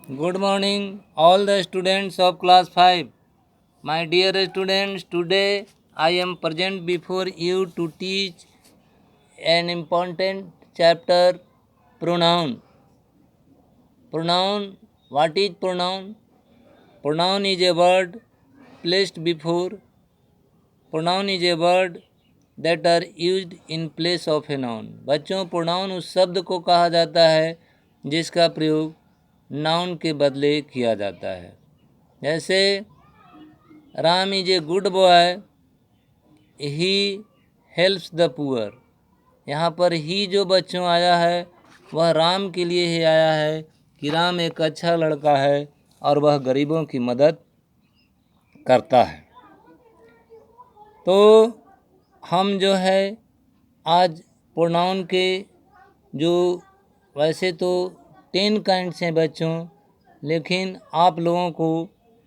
Good morning, all the students of class 5. My dear students, today I am present before you to teach an important chapter, pronoun. Pronoun, what is pronoun? Pronoun is a word placed before. Pronoun is a word that are used in place of a noun. बच्चों, pronoun उस शब्द को कहा जाता है जिसका प्रयोग noun के बदले किया जाता है। जैसे Ram is a good boy, he helps the poor. यहाँ पर ही जो बच्चों आया है वह राम के लिए ही आया है कि राम एक अच्छा लड़का है और वह गरीबों की मदद करता है। तो हम जो है आज प्रोनाउन के जो वैसे तो 10 काइंड्स हैं बच्चों, लेकिन आप लोगों को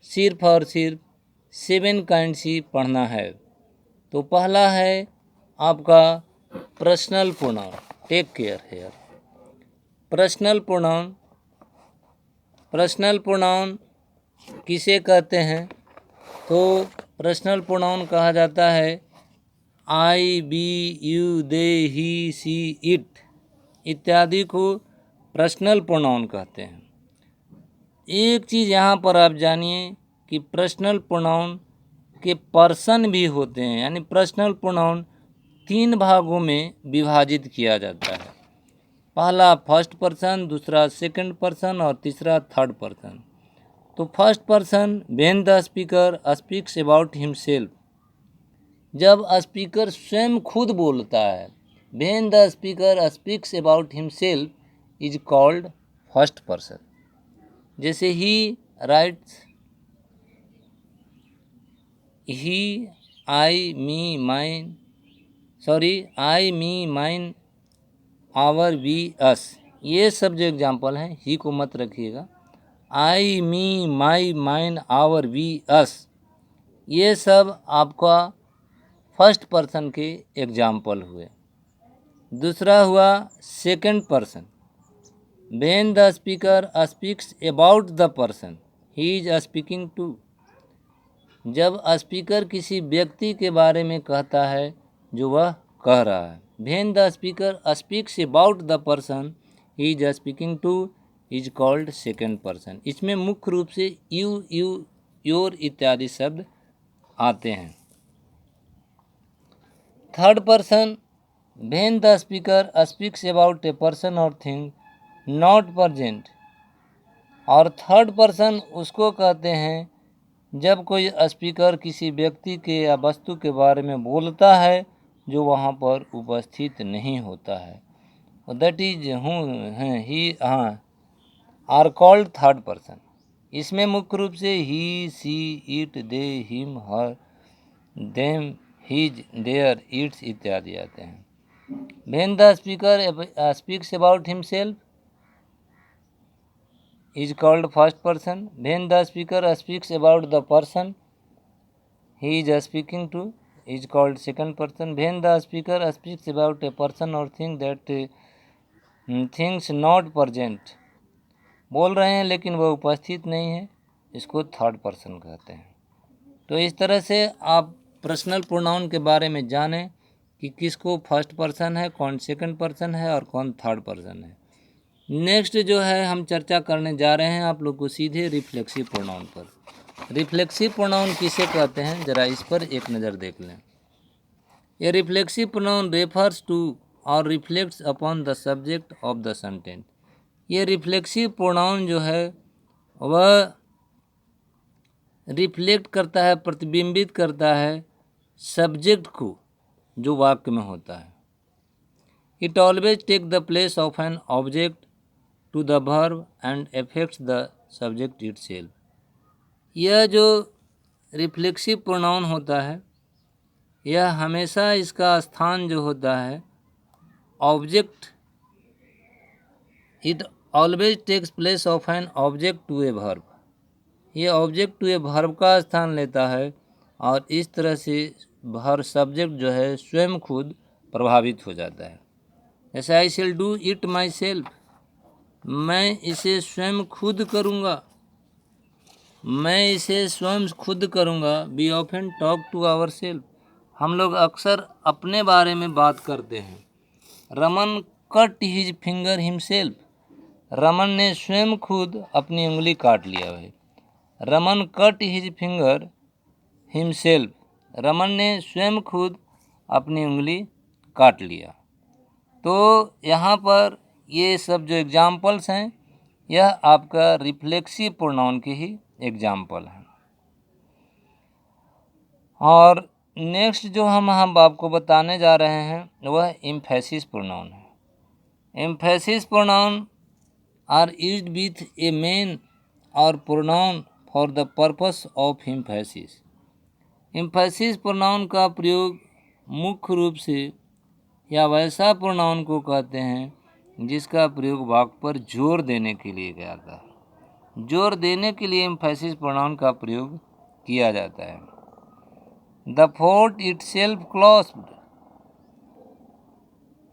सिर्फ और सिर्फ 7 काइंड्स ही पढ़ना है। तो पहला है आपका personal pronoun. Take care here. Personal pronoun, personal pronoun किसे कहते हैं? तो पर्सनल प्रोनाउन कहा जाता है I, we, you, they, he, she, it इत्यादि को पर्सनल प्रोनाउन कहते हैं। एक चीज़ यहाँ पर आप जानिए कि पर्सनल प्रोनाउन के पर्सन भी होते हैं, यानी पर्सनल प्रोनाउन 3 भागों में विभाजित किया जाता है। पहला फर्स्ट पर्सन, दूसरा सेकंड पर्सन और तीसरा थर्ड पर्सन। तो first person when the speaker speaks about himself, जब स्पीकर स्वयं खुद बोलता है, when the speaker speaks about himself is called first person. जैसे he writes, he, I, me, mine, I, me, mine, our, we, us, ये सब जो example हैं, ही को मत रखिएगा। I, me, my, mine, our, we, us, ये सब आपका फर्स्ट पर्सन के एग्जाम्पल हुए। दूसरा हुआ second person, when the speaker speaks about the person he is speaking to, जब स्पीकर किसी व्यक्ति के बारे में कहता है जो वह कह रहा है। When the speaker speaks about the person he is speaking two is called second person. इसमें मुख्य रूप से यू, योर इत्यादि शब्द आते हैं। Third person, when the speaker speaks about a person और थिंग नॉट प्रेजेंट, और थर्ड पर्सन उसको कहते हैं जब कोई स्पीकर किसी व्यक्ति के या वस्तु के बारे में बोलता है जो वहाँ पर उपस्थित नहीं होता है। That is he are called third person. इसमें मुख्य रूप से he, she, it, they, him, her, them, his, their, its इत्यादि आते हैं। When the speaker speaks about himself is called first person. When the speaker speaks about the person he is speaking to is called second person. When the speaker speaks about a person or thing that things not present, बोल रहे हैं लेकिन वह उपस्थित नहीं है, इसको third person कहते हैं। तो इस तरह से आप पर्सनल प्रोनाउन के बारे में जानें कि किसको फर्स्ट पर्सन है, कौन सेकंड पर्सन है और कौन थर्ड पर्सन है। नेक्स्ट जो है हम चर्चा करने जा रहे हैं आप लोग को सीधे रिफ्लेक्सिव प्रोनाउन पर। रिफ्लेक्सिव प्रोनाउन किसे कहते हैं, जरा इस पर एक नज़र देख लें। ये रिफ्लेक्सिव प्रोनाउन रेफर्स टू और reflects upon the subject of the sentence. ये रिफ्लेक्सिव प्रोनाउन जो है वह रिफ्लेक्ट करता है, प्रतिबिंबित करता है सब्जेक्ट को जो वाक्य में होता है। It always take the place of an object to the verb and affects the subject itself. यह जो रिफ्लेक्सिव प्रोनाउन होता है यह हमेशा इसका स्थान जो होता है object, it always takes place of an object to a verb. ये ऑब्जेक्ट टू ए वर्ब का स्थान लेता है और इस तरह से वर्ब सब्जेक्ट जो है स्वयं खुद प्रभावित हो जाता है। जैसे I shall do it myself, मैं इसे स्वयं खुद करूँगा, मैं इसे स्वयं खुद करूँगा। We often talk to our self, हम लोग अक्सर अपने बारे में बात करते हैं। Raman cut his finger himself, Raman ने स्वयं खुद अपनी उंगली काट लिया है। Raman cut his finger himself, Raman ने स्वयं खुद अपनी उंगली काट लिया। तो यहाँ पर ये सब जो एग्जाम्पल्स हैं, यह आपका रिफ्लेक्सिव प्रोनाउन के ही एग्जाम्पल हैं। और नेक्स्ट जो हम आपको बताने जा रहे हैं वह एम्फेसिस प्रोनाउन है। Emphasis pronoun are used with a main or pronoun for the purpose of emphasis. Emphasis pronoun का प्रयोग मुख्य रूप से या वैसा प्रोनाउन को कहते हैं जिसका प्रयोग वाक्य पर जोर देने के लिए किया जाता है। जोर देने के लिए एम्फेसिस प्रोनाउन का प्रयोग किया जाता है। द फोर्ट इटसेल्फ क्लोज्ड,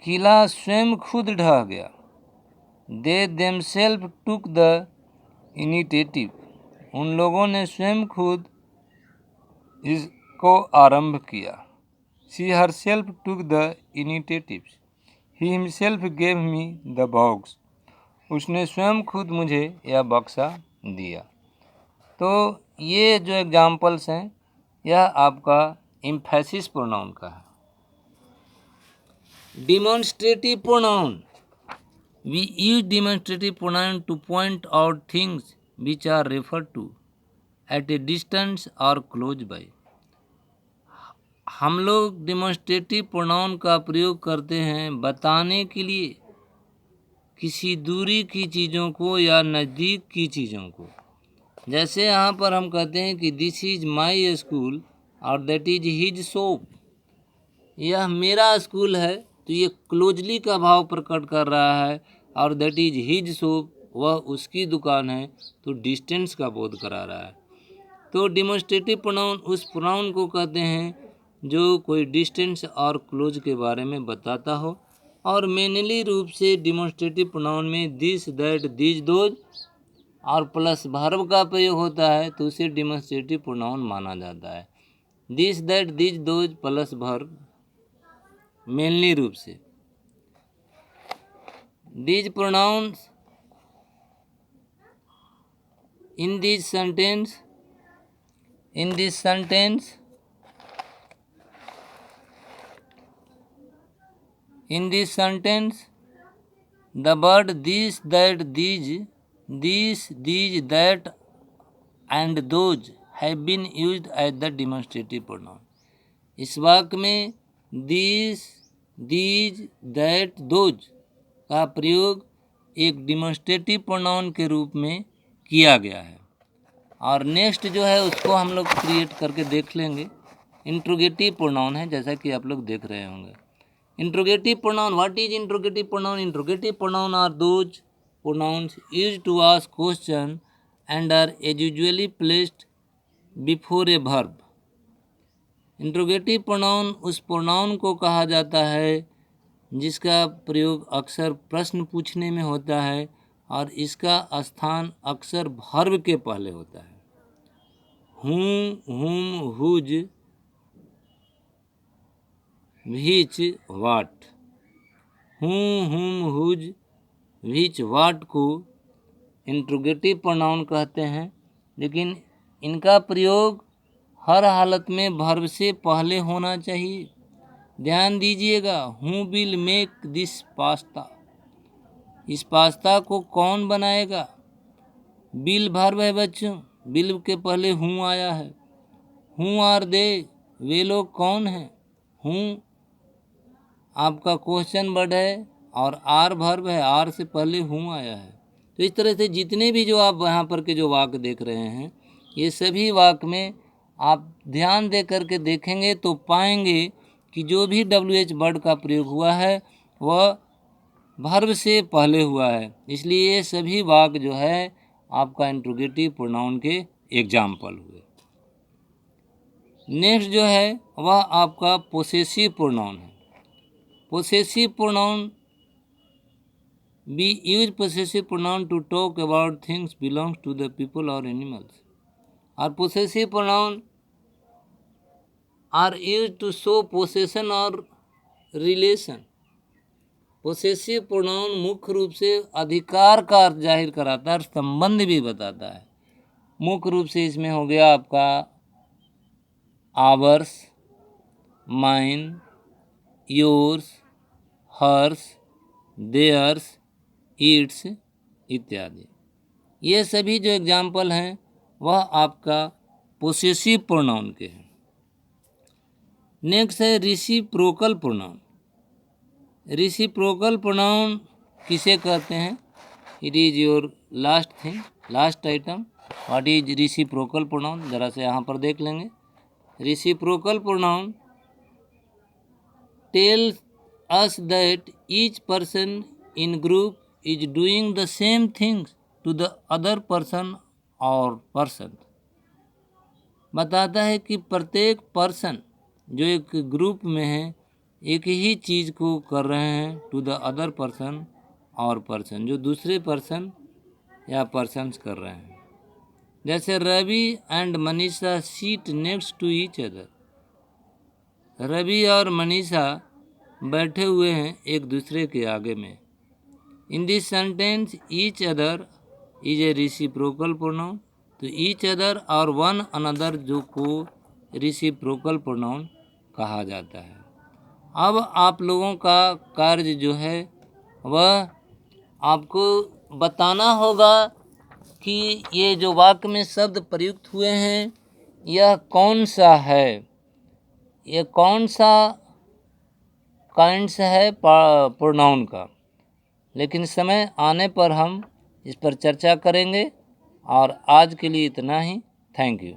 किला स्वयं खुद ढह गया। They themselves took the initiative, उन लोगों ने स्वयं खुद इसको आरंभ किया। She herself took the initiative. He himself gave me the box. उसने स्वयं खुद मुझे यह बक्सा दिया। तो ये जो एग्जाम्पल्स हैं यह आपका एम्फेसिस प्रोनाउन का है। Demonstrative pronoun, we use demonstrative pronoun to point out things which are referred to at a distance और क्लोज बाय। हम लोग डिमॉन्स्ट्रेटिव प्रोनाउन का प्रयोग करते हैं बताने के लिए किसी दूरी की चीज़ों को या नज़दीक की चीज़ों को। जैसे यहाँ पर हम कहते हैं कि दिस इज़ माई स्कूल और दैट इज हिज शॉप, यह मेरा स्कूल है, तो ये क्लोजली का भाव प्रकट कर रहा है। और दैट इज हिज शॉप, वह उसकी दुकान है, तो डिस्टेंस का बोध करा रहा है। तो डिमॉन्स्ट्रेटिव प्रोनाउन उस प्रोनाउन को कहते हैं जो कोई डिस्टेंस और क्लोज के बारे में बताता हो। और मेनली रूप से डिमॉन्स्ट्रेटिव प्रोनाउन में दिस दैट दिस दोज और प्लस वर्ब का प्रयोग होता है, तो उसे डिमॉन्स्ट्रेटिव प्रोनाउन माना जाता है। This that this those plus verb mainly रूप से। These pronouns in this sentence In this sentence, the word this, that, these, that, and those have been used as the demonstrative pronoun. इस वाक्य में this, these, that, those का प्रयोग एक demonstrative pronoun के रूप में किया गया है। और नेक्स्ट जो है उसको हम लोग क्रिएट करके देख लेंगे। इंट्रोगेटिव प्रोनाउन है, जैसा कि आप लोग देख रहे होंगे। Interrogative pronoun, what is interrogative pronoun? Interrogative pronoun are those pronouns used to ask question and are usually placed before a verb. Interrogative pronoun उस प्रोनाउन को कहा जाता है जिसका प्रयोग अक्सर प्रश्न पूछने में होता है और इसका स्थान अक्सर वर्ब के पहले होता है। हूँ, हुम, हुज, व्हिच, वाट। हूँ, हुम, हुज, व्हिच, वाट को इंट्रोगेटिव प्रोनाउन कहते हैं, लेकिन इनका प्रयोग हर हालत में वर्ब से पहले होना चाहिए। ध्यान दीजिएगा, हूँ विल मेक दिस पास्ता, इस पास्ता को कौन बनाएगा? विल वर्ब है बच्चों, विल के पहले हूँ आया है। हूँ आर दे, वे लोग कौन हैं? हूँ आपका क्वेश्चन वर्ड है और आर वर्ब है, आर से पहले हूँ आया है। तो इस तरह से जितने भी जो आप यहाँ पर के जो वाक्य देख रहे हैं, ये सभी वाक्य में आप ध्यान दे करके देखेंगे तो पाएंगे कि जो भी WH वर्ड का प्रयोग हुआ है वह वर्ब से पहले हुआ है। इसलिए ये सभी वाक्य जो है आपका इंट्रोगेटिव प्रोनाउन के एग्जाम्पल हुए। नेक्स्ट जो है वह आपका पोसेसिव प्रोनाउन है। Possessive pronoun We use possessive pronoun to talk about things belongs to the people or animals. Or possessive pronoun are used to show possession or relation. Possessive pronoun मुख्य रूप से अधिकार का अर्थ जाहिर कराता है और संबंध भी बताता है। मुख्य रूप से इसमें हो गया आपका ours, mine, yours, hers, theirs, its इत्यादि। ये सभी जो एग्जाम्पल हैं वह आपका पोसेसिव प्रोनाउन के हैं। नेक्स्ट है रिसिप्रोकल प्रोनाउन। रिसिप्रोकल प्रोनाउन किसे कहते हैं? It is your last thing, last item. What is reciprocal pronoun? जरा से यहाँ पर देख लेंगे। Reciprocal pronoun tells us that each person in group is doing the same things to the other person और पर्सन। बताता है कि प्रत्येक पर्सन जो एक ग्रुप में है एक ही चीज़ को कर रहे हैं टू द अदर पर्सन और पर्सन, जो दूसरे पर्सन या पर्सन्स कर रहे हैं। जैसे Ravi and Manisha sit next to each other. Ravi और मनीषा बैठे हुए हैं एक दूसरे के आगे में। इन this sentence each other is a reciprocal pronoun. तो ईच अदर और वन अनदर जो को रिसिप्रोकल प्रोनाउन कहा जाता है। अब आप लोगों का कार्य जो है वह आपको बताना होगा कि ये जो वाक्य में शब्द प्रयुक्त हुए हैं यह कौन सा है, ये कौन सा काइंड्स है प्रोनाउन का। लेकिन समय आने पर हम इस पर चर्चा करेंगे और आज के लिए इतना ही। Thank you.